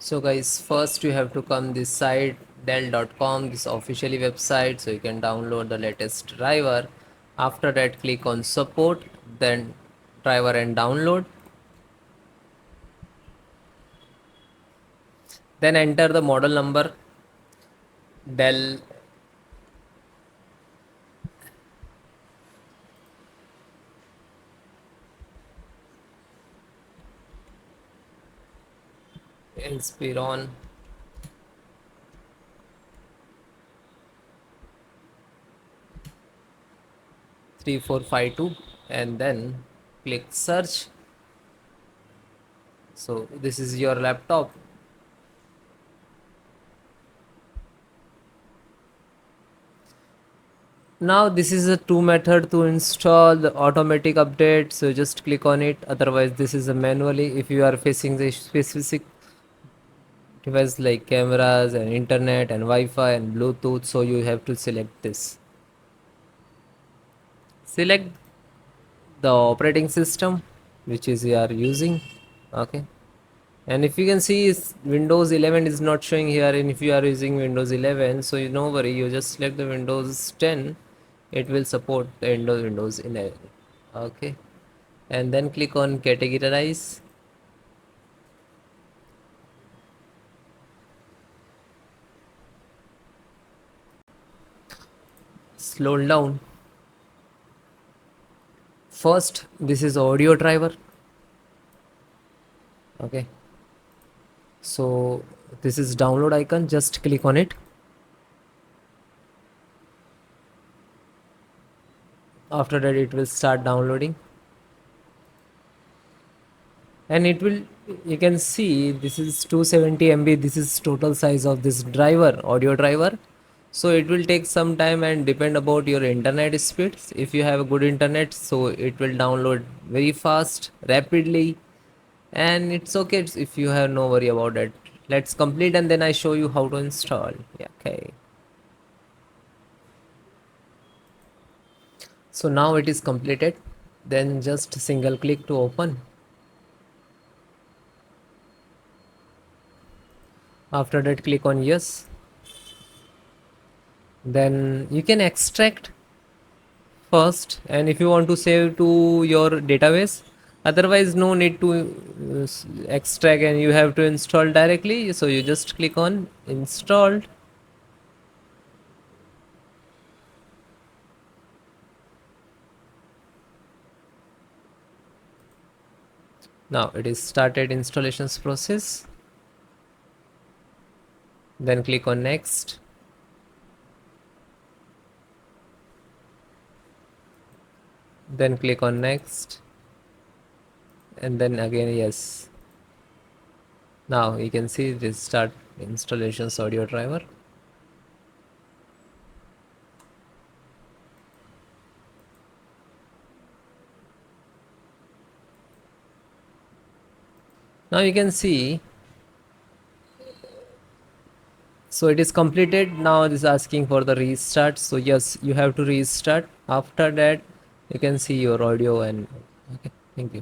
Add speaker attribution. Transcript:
Speaker 1: So guys, first you have to come this site dell.com, this officially website, so you can download the latest driver. After that, click on support, then driver and download. Then enter the model number Dell Inspiron 3452 and then click search. So this is your laptop. Now this is a two method to install the automatic update, so just click on it. Otherwise this is a manually. If you are facing the specific device like cameras and internet and Wi-Fi and Bluetooth, so you have to select this. Select the operating system which is you are using. Okay, and if you can see Windows 11 is not showing here, and if you are using Windows 11, so you no worry, you just select the Windows 10. It will support the Windows 11. Okay, and then click on categorize. Slow down. First, this is audio driver. Okay, so this is download icon, just click on it. After that it will start downloading, and it will, you can see this is 270 MB. This is total size of this driver, audio driver. So it will take some time and depend about your internet speeds. If you have a good internet, so it will download very fast, rapidly, and it's okay if you have no worry about it. Let's complete and then I show you how to install. Yeah, okay, so now it is completed. Then just single click to open. After that click on yes. Then you can extract first, and if you want to save to your database, otherwise no need to extract and you have to install directly, so you just click on installed. Now it is started installations process. Then click on next. Then click on next, and then again yes. Now you can see this start installations audio driver. Now you can see, so it is completed. Now this is asking for the restart, so yes, you have to restart. After that you can see your audio and okay, thank you.